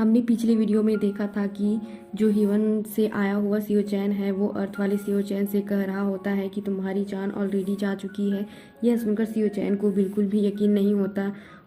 हमने पिछले वीडियो में देखा था कि जो हेवन से आया हुआ सीओ चैन है वो अर्थ वाले सीओ चैन से कह रहा होता है कि तुम्हारी जान ऑलरेडी जा चुकी है। यह सुनकर सीओ चैन को बिल्कुल भी यकीन नहीं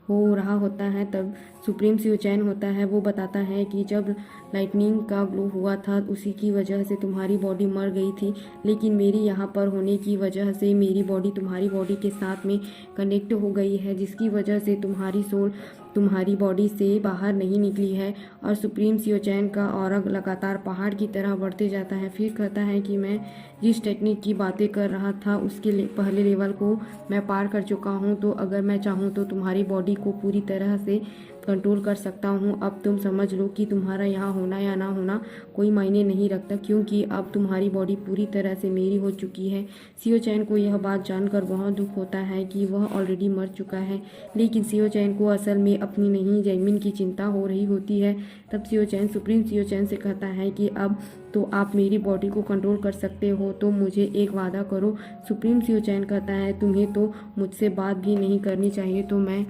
हो रहा होता है। तब सुप्रीम सीओ चैन होता है, वो बताता है कि जब लाइटनिंग का ग्लो हुआ था उसी की वजह से तुम्हारी बॉडी मर गई थी, लेकिन मेरी यहाँ पर होने की वजह से मेरी बॉडी तुम्हारी बॉडी के साथ में कनेक्ट हो गई है, जिसकी वजह से तुम्हारी सोल तुम्हारी बॉडी से बाहर नहीं निकली है। और सुप्रीम सीओ चैन का ऑरा लगातार पहाड़ की तरह बढ़ते जाता है। फिर कहता है कि मैं जिस टेक्निक की बातें कर रहा था उसके पहले लेवल को मैं पार कर चुका हूँ, तो अगर मैं चाहूँ तो तुम्हारी बॉडी को पूरी तरह से कंट्रोल कर सकता हूँ। अब तुम समझ लो कि तुम्हारा यहाँ होना या ना होना कोई मायने नहीं रखता, क्योंकि अब तुम्हारी बॉडी पूरी तरह से मेरी हो चुकी है। सीओ चैन को यह बात जानकर बहुत दुख होता है कि वह ऑलरेडी मर चुका है, लेकिन सीओ चैन को असल में अपनी नहीं जैस्मिन की चिंता हो रही होती है। तब सीओ चैन सुप्रीम सीओ चैन से कहता है कि अब तो आप मेरी बॉडी को कंट्रोल कर सकते हो, तो मुझे एक वादा करो। सुप्रीम सीओ चैन कहता है तुम्हें तो मुझसे बात भी नहीं करनी चाहिए, तो मैं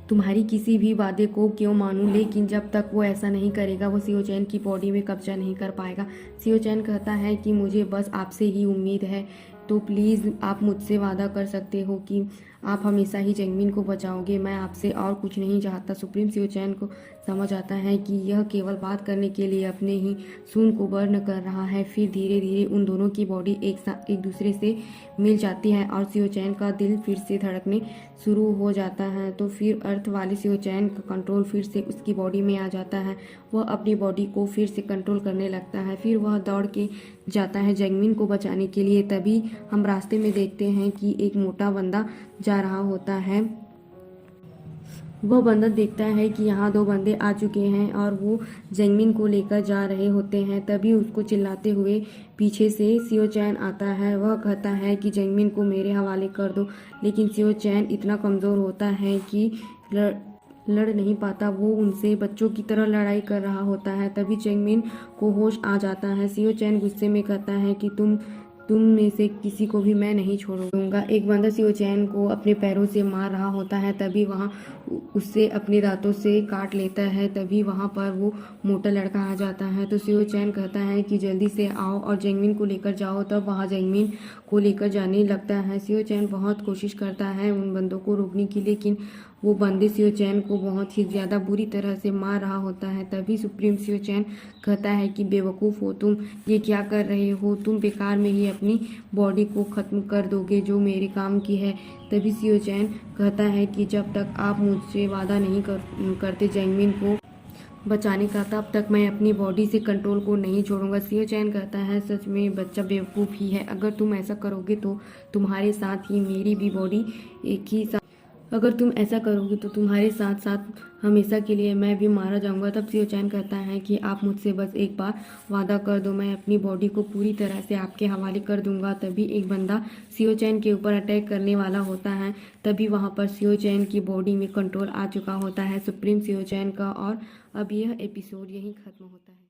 तुम्हारी किसी भी वादे को क्यों मानूं, लेकिन जब तक वो ऐसा नहीं करेगा वो सीओ चैन की बॉडी में कब्जा नहीं कर पाएगा। सीओ चैन कहता है कि मुझे बस आपसे ही उम्मीद है, तो प्लीज़ आप मुझसे वादा कर सकते हो कि आप हमेशा ही जैस्मिन को बचाओगे। मैं आपसे और कुछ नहीं चाहता। सुप्रीम सीओ चैन को समझ आता है कि यह केवल बात करने के लिए अपने ही खून को बर्न कर रहा है। फिर धीरे धीरे उन दोनों की बॉडी एक दूसरे से मिल जाती है और सीओ चैन का दिल फिर से धड़कने शुरू हो जाता है। तो फिर अर्थ वाले सीओ चैन का कंट्रोल फिर से उसकी बॉडी में आ जाता है। वह अपनी बॉडी को फिर से कंट्रोल करने लगता है। फिर वह दौड़ के जाता है जैस्मिन को बचाने के लिए। तभी हम रास्ते में देखते हैं कि एक मोटा बंदा जा रहा होता है। वह बंदा देखता है कि यहाँ दो बंदे आ चुके हैं और वो जैस्मिन को लेकर जा रहे होते हैं। तभी उसको चिल्लाते हुए पीछे से सीओ चैन आता है। वह कहता है कि जैस्मिन को मेरे हवाले कर दो, लेकिन सीओ चैन इतना कमज़ोर होता है कि लड़ नहीं पाता। वो उनसे बच्चों की तरह लड़ाई कर रहा होता है। तभी जैस्मिन को होश आ जाता है। सीओ चैन गुस्से में कहता है कि तुम में से किसी को भी मैं नहीं छोड़ूंगा। एक बंदा सीओ चैन को अपने पैरों से मार रहा होता है। तभी वहाँ उससे अपने दांतों से काट लेता है। तभी वहाँ पर वो मोटा लड़का आ जाता है। तो सीओ चैन कहता है कि जल्दी से आओ और जैस्मिन को लेकर जाओ। तब वहाँ जैस्मिन को लेकर जाने लगता है। सीओ चैन बहुत कोशिश करता है उन बंदों को रोकने की, लेकिन वो बंदे सीओ चैन को बहुत ही ज़्यादा बुरी तरह से मार रहा होता है। तभी सुप्रीम सीओ चैन कहता है कि बेवकूफ़ हो तुम, ये क्या कर रहे हो? तुम बेकार में ही अपनी बॉडी को ख़त्म कर दोगे जो मेरे काम की है। तभी सीओ चैन कहता है कि जब तक आप मुझसे वादा नहीं करते जैस्मिन को बचाने का, तब तक मैं अपनी बॉडी से कंट्रोल को नहीं छोड़ूंगा। सीओ चैन कहता है सच में बच्चा बेवकूफ़ ही है। अगर तुम ऐसा करोगे तो तुम्हारे साथ ही मेरी भी बॉडी अगर तुम ऐसा करोगे तो तुम्हारे साथ साथ हमेशा के लिए मैं भी मारा जाऊंगा। तब सीओ चैन कहता है कि आप मुझसे बस एक बार वादा कर दो, मैं अपनी बॉडी को पूरी तरह से आपके हवाले कर दूंगा। तभी एक बंदा सीओ चैन के ऊपर अटैक करने वाला होता है। तभी वहां पर सीओ चैन की बॉडी में कंट्रोल आ चुका होता है सुप्रीम सीओ चैन का। और अब यह एपिसोड यहीं ख़त्म होता है।